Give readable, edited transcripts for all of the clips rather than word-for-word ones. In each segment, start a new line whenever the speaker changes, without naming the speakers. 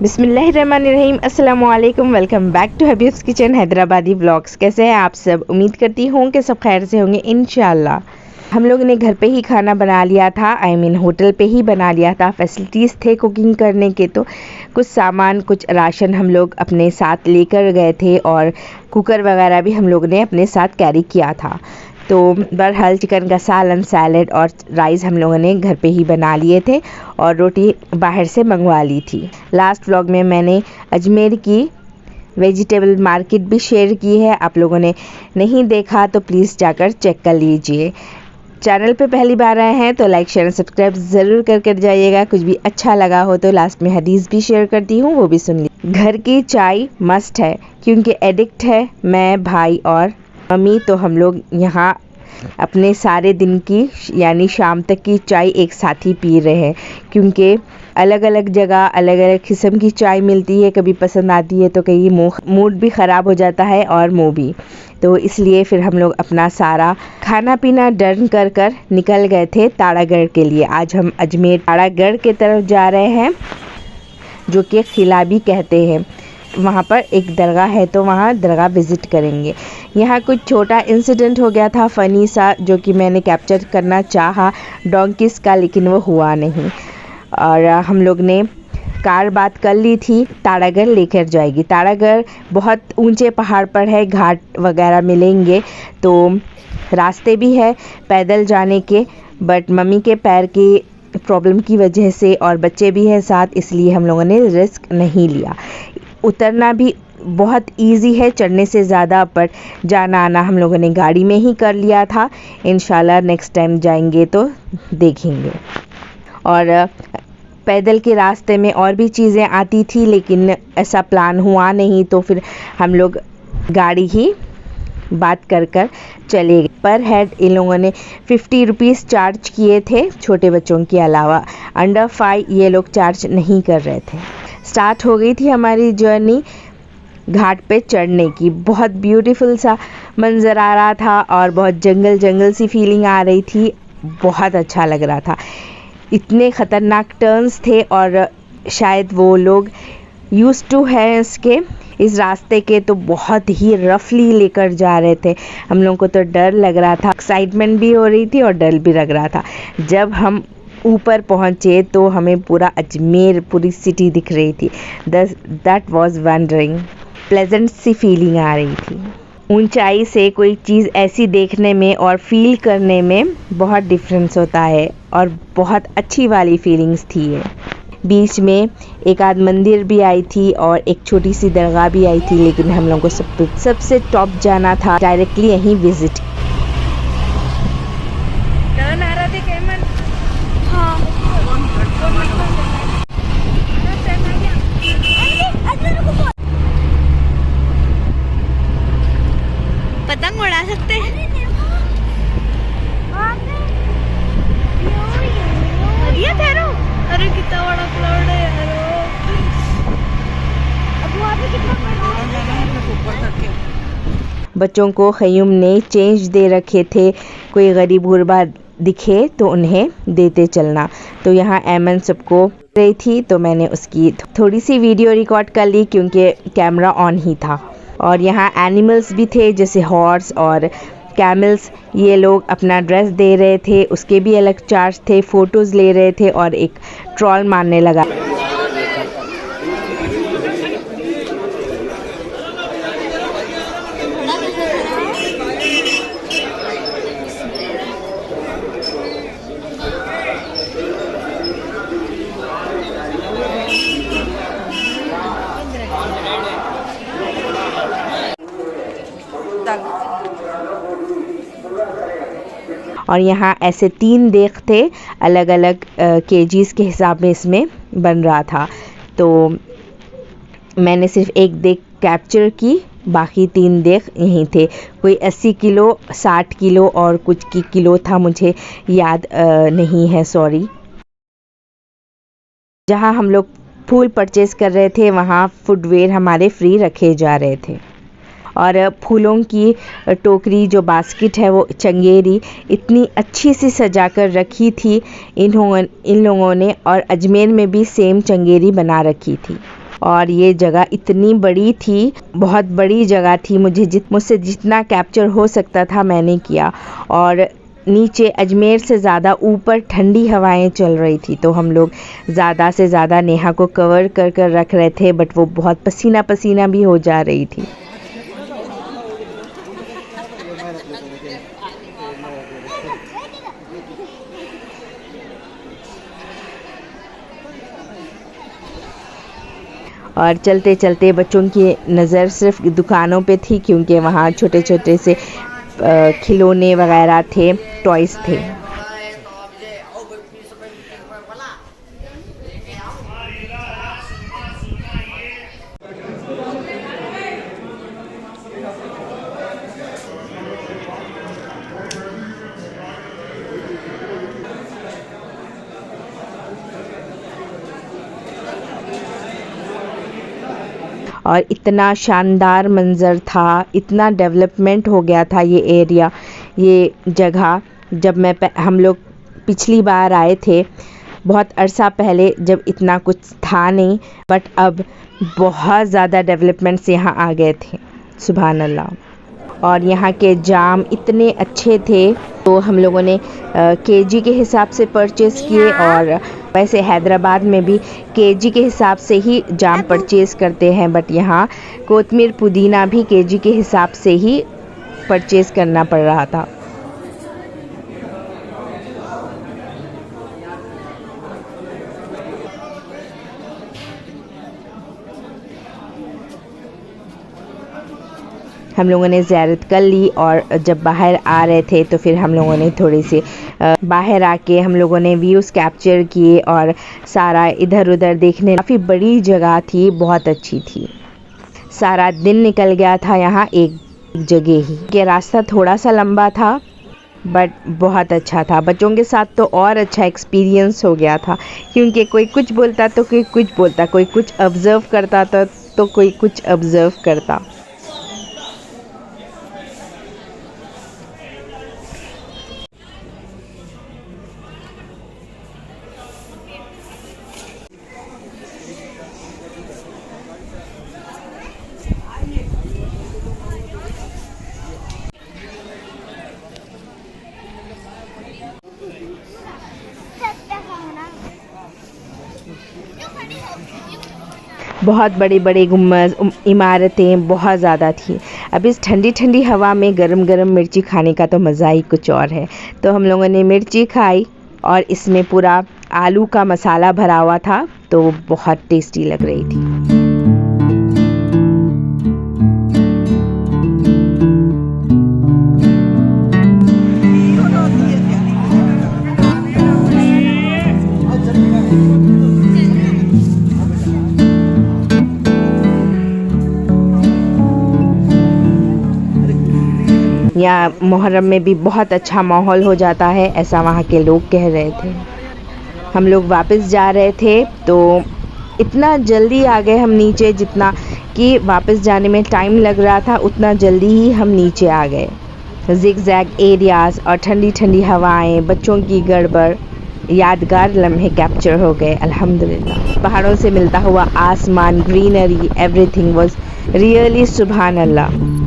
बिस्मिल्लाहिर्रहमानिर्रहीम अस्सलाम वालेकुम। Welcome back to Habib's kitchen Hyderabadi vlogs. कैसे हैं आप सब? उम्मीद करती हूँ कि सब खैर से होंगे इंशाल्लाह। हम लोगों ने घर पे ही खाना बना लिया था, होटल पे ही बना लिया था। फैसिलिटीज़ थे कुकिंग करने के, तो कुछ सामान कुछ राशन हम लोग अपने साथ लेकर गए थे और कुकर वगैरह भी हम लोग ने अपने साथ कैरी किया था। तो बहरहाल चिकन का सालन, सैलड और राइस हम लोगों ने घर पे ही बना लिए थे और रोटी बाहर से मंगवा ली थी। लास्ट व्लॉग में मैंने अजमेर की वेजिटेबल मार्केट भी शेयर की है, आप लोगों ने नहीं देखा तो प्लीज़ जाकर चेक कर लीजिए। चैनल पे पहली बार आए हैं तो लाइक शेयर सब्सक्राइब ज़रूर करके जाइएगा। कुछ भी अच्छा लगा हो तो लास्ट में हदीस भी शेयर करती हूँ, वो भी सुन लीजिए। घर की चाय मस्ट है क्योंकि एडिक्ट है मैं, भाई और मम्मी, तो हम लोग यहाँ अपने सारे दिन की यानी शाम तक की चाय एक साथ ही पी रहे हैं, क्योंकि अलग अलग जगह अलग अलग किस्म की चाय मिलती है। कभी पसंद आती है तो कहीं मूड भी ख़राब हो जाता है और मुँह भी, तो इसलिए फिर हम लोग अपना सारा खाना पीना डन कर कर निकल गए थे ताड़ागढ़ के लिए। आज हम अजमेर ताड़ागढ़ के तरफ जा रहे हैं, जो कि खिलाबी कहते हैं। वहाँ पर एक दरगाह है तो वहाँ दरगाह विज़िट करेंगे। यहाँ कुछ छोटा इंसिडेंट हो गया था फ़नी सा, जो कि मैंने कैप्चर करना चाहा डोंकीज़ का, लेकिन वो हुआ नहीं। और हम लोग ने कार बात कर ली थी, ताड़ागढ़ लेकर जाएगी। ताड़ागढ़ बहुत ऊंचे पहाड़ पर है, घाट वगैरह मिलेंगे, तो रास्ते भी है पैदल जाने के, बट मम्मी के पैर की प्रॉब्लम की वजह से और बच्चे भी हैं साथ, इसलिए हम लोगों ने रिस्क नहीं लिया। उतरना भी बहुत इजी है चढ़ने से ज़्यादा, पर जाना आना हम लोगों ने गाड़ी में ही कर लिया था। इंशाल्लाह नेक्स्ट टाइम जाएंगे तो देखेंगे। और पैदल के रास्ते में और भी चीज़ें आती थी, लेकिन ऐसा प्लान हुआ नहीं, तो फिर हम लोग गाड़ी ही बात कर कर चले गए। पर हेड इन लोगों ने 50 रुपीज़ चार्ज किए थे, छोटे बच्चों के अलावा। अंडर 5 ये लोग चार्ज नहीं कर रहे थे। स्टार्ट हो गई थी हमारी जर्नी घाट पे चढ़ने की। बहुत ब्यूटीफुल सा मंज़र आ रहा था और बहुत जंगल जंगल सी फीलिंग आ रही थी, बहुत अच्छा लग रहा था। इतने ख़तरनाक टर्न्स थे और शायद वो लोग यूज़ टू है इस रास्ते के, तो बहुत ही रफली लेकर जा रहे थे। हम लोगों को तो डर लग रहा था, एक्साइटमेंट भी हो रही थी और डर भी लग रहा था। जब हम ऊपर पहुँचे तो हमें पूरा अजमेर, पूरी सिटी दिख रही थी। दैट वाज वंडरिंग, प्लेजेंट सी फीलिंग आ रही थी। ऊंचाई से कोई चीज़ ऐसी देखने में और फील करने में बहुत डिफरेंस होता है और बहुत अच्छी वाली फीलिंग्स थी ये। बीच में एक आध मंदिर भी आई थी और एक छोटी सी दरगाह भी आई थी, लेकिन हम लोगों को सबसे टॉप जाना था, डायरेक्टली यहीं विजिट।
पतंग उड़ा सकते हैं। अरे कितना बड़ा क्लाउड है यार। अब वहाँ पे कितना
बच्चों को ख़य्यूम ने चेंज दे रखे थे, कोई गरीब गुरबा दिखे तो उन्हें देते चलना। तो यहाँ ऐमन सबको रही थी, तो मैंने उसकी थोड़ी सी वीडियो रिकॉर्ड कर ली क्योंकि कैमरा ऑन ही था। और यहाँ एनिमल्स भी थे जैसे हॉर्स और कैमल्स, ये लोग अपना ड्रेस दे रहे थे, उसके भी अलग चार्ज थे। फ़ोटोज़ ले रहे थे और एक ट्रॉल मारने लगा। और यहाँ ऐसे 3 देख थे, अलग अलग केजीज़ के हिसाब में इसमें बन रहा था। तो मैंने सिर्फ एक देख कैप्चर की, बाकी 3 देख यहीं थे। कोई 80 किलो, 60 किलो और कुछ की किलो था, मुझे याद नहीं है, सॉरी। जहाँ हम लोग फूल परचेज़ कर रहे थे वहाँ फुटवेयर हमारे फ्री रखे जा रहे थे। और फूलों की टोकरी जो बास्केट है वो चंगेरी इतनी अच्छी सी सजा कर रखी थी इन लोगों ने, और अजमेर में भी सेम चंगेरी बना रखी थी। और ये जगह इतनी बड़ी थी, बहुत बड़ी जगह थी। मुझसे जितना कैप्चर हो सकता था मैंने किया। और नीचे अजमेर से ज़्यादा ऊपर ठंडी हवाएं चल रही थी, तो हम लोग ज़्यादा से ज़्यादा नेहा को कवर कर कर रख रहे थे, बट वो बहुत पसीना पसीना भी हो जा रही थी। और चलते चलते बच्चों की नज़र सिर्फ दुकानों पे थी, क्योंकि वहाँ छोटे छोटे से खिलौने वगैरह थे, टॉयज़ थे। और इतना शानदार मंज़र था, इतना डेवलपमेंट हो गया था ये एरिया, ये जगह। जब हम लोग पिछली बार आए थे बहुत अरसा पहले, जब इतना कुछ था नहीं, बट अब बहुत ज़्यादा डेवलपमेंट्स यहाँ आ गए थे, सुभान अल्लाह। और यहाँ के जाम इतने अच्छे थे, तो हम लोगों ने केजी के हिसाब से परचेज़ किए। और वैसे हैदराबाद में भी केजी के हिसाब से ही जाम परचेज़ करते हैं, बट यहाँ कोतमीर पुदीना भी केजी के हिसाब से ही परचेज़ करना पड़ रहा था। हम लोगों ने ज़ियारत कर ली, और जब बाहर आ रहे थे तो फिर हम लोगों ने थोड़ी सी बाहर आके हम लोगों ने व्यूज़ कैप्चर किए, और सारा इधर उधर देखने। काफ़ी बड़ी जगह थी, बहुत अच्छी थी। सारा दिन निकल गया था यहाँ एक जगह ही के। रास्ता थोड़ा सा लंबा था, बट बहुत अच्छा था। बच्चों के साथ तो और अच्छा एक्सपीरियंस हो गया था, क्योंकि कोई कुछ बोलता तो कोई कुछ बोलता, कोई कुछ ऑब्ज़र्व करता तो कोई कुछ ऑब्ज़र्व करता। बहुत बड़ी बड़ी गुम्बद इमारतें बहुत ज़्यादा थी। अब इस ठंडी ठंडी हवा में गरम गरम मिर्ची खाने का तो मज़ा ही कुछ और है। तो हम लोगों ने मिर्ची खाई, और इसमें पूरा आलू का मसाला भरा हुआ था, तो बहुत टेस्टी लग रही थी। यहाँ मुहर्रम में भी बहुत अच्छा माहौल हो जाता है, ऐसा वहाँ के लोग कह रहे थे। हम लोग वापस जा रहे थे, तो इतना जल्दी आ गए हम नीचे, जितना कि वापस जाने में टाइम लग रहा था उतना जल्दी ही हम नीचे आ गए। ज़िगज़ैग एरियाज़ और ठंडी ठंडी हवाएं, बच्चों की गड़बड़, यादगार लम्हे कैप्चर हो गए अल्हम्दुलिल्लाह। पहाड़ों से मिलता हुआ आसमान, ग्रीनरी, एवरीथिंग वाज रियली सुभान अल्लाह।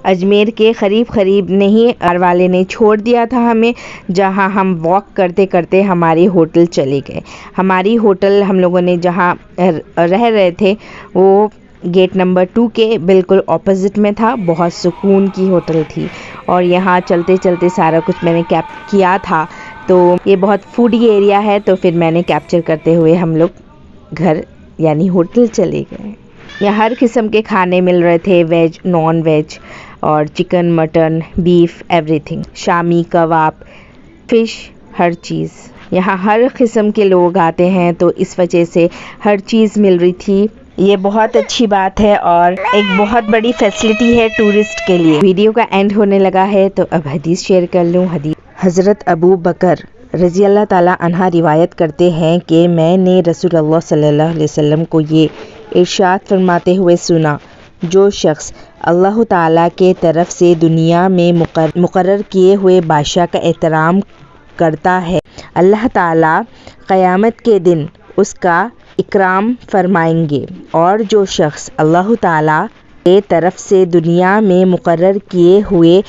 अजमेर के करीब नहीं, कार वाले ने छोड़ दिया था हमें, जहां हम वॉक करते करते हमारी होटल चले गए। हमारी होटल हम लोगों ने जहां रह रहे थे वो गेट नंबर 2 के बिल्कुल ऑपोजिट में था। बहुत सुकून की होटल थी, और यहाँ चलते चलते सारा कुछ मैंने कैप्चर किया था। तो ये बहुत फूडी एरिया है, तो फिर मैंने कैप्चर करते हुए हम लोग घर यानी होटल चले गए। यहाँ हर किस्म के खाने मिल रहे थे, वेज, नॉन वेज, और chicken, mutton, beef, everything, shami kebab, fish, हर चीज़। यहाँ हर किस्म के लोग आते हैं, तो इस वजह से हर चीज़ मिल रही थी। ये बहुत अच्छी बात है, और एक बहुत बड़ी फैसिलिटी है टूरिस्ट के लिए। वीडियो का एंड होने लगा है, तो अब हदीस शेयर कर लूँ। हज़रत अबू बकर रज़ी अल्लाह ताला अन्हा रिवायत करते हैं कि मैंने रसूलुल्लाह सल्लल्लाहु अलैहि वसल्लम को ये इरशाद फरमाते हुए सुना, जो शख्स अल्लाह ताला के तरफ से दुनिया में मुकर्रर किए हुए बादशाह का एहतराम करता है, अल्लाह ताला क़यामत के दिन उसका इकराम फरमाएंगे। और जो शख्स अल्लाह ताला के तरफ से दुनिया में मुकर्रर किए हुए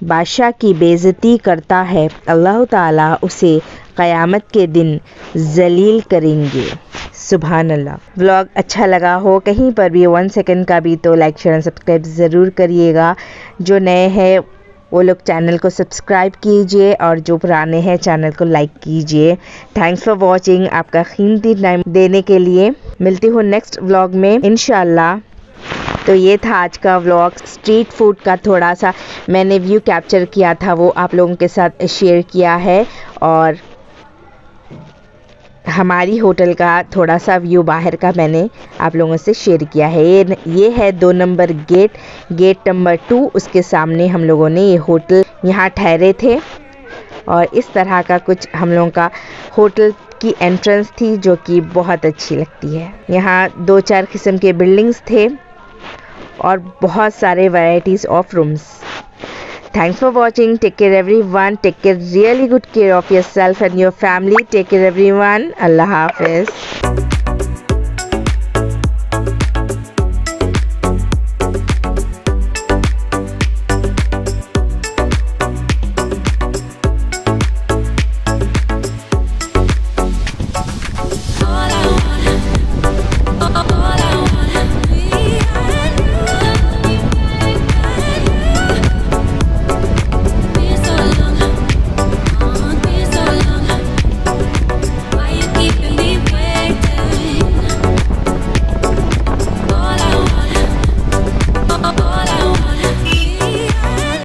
बादशाह की बेइज्जती करता है, अल्लाह ताला उसे क़यामत के दिन जलील करेंगे। सुभान अल्लाह। व्लॉग अच्छा लगा हो कहीं पर भी 1 सेकंड का भी तो लाइक शेयर एंड सब्सक्राइब ज़रूर करिएगा। जो नए हैं वो लोग चैनल को सब्सक्राइब कीजिए और जो पुराने हैं चैनल को लाइक कीजिए। Thanks for watching. आपका कीमती टाइम देने के लिए मिलती हूँ नेक्स्ट व्लॉग में इंशाल्लाह। तो ये था आज का व्लॉग। स्ट्रीट फूड का थोड़ा सा मैंने व्यू कैप्चर किया था, वो आप लोगों के साथ शेयर किया है, और हमारी होटल का थोड़ा सा व्यू बाहर का मैंने आप लोगों से शेयर किया है। ये है 2 नंबर गेट नंबर 2, उसके सामने हम लोगों ने ये होटल यहाँ ठहरे थे, और इस तरह का कुछ हम लोगों का होटल की एंट्रेंस थी जो कि बहुत अच्छी लगती है। यहाँ 2-4 किस्म के बिल्डिंग्स थे और बहुत सारे varieties of rooms. Thanks for watching. Take care everyone. Take care, really good care of yourself and your family. Take care everyone. Allah Hafiz.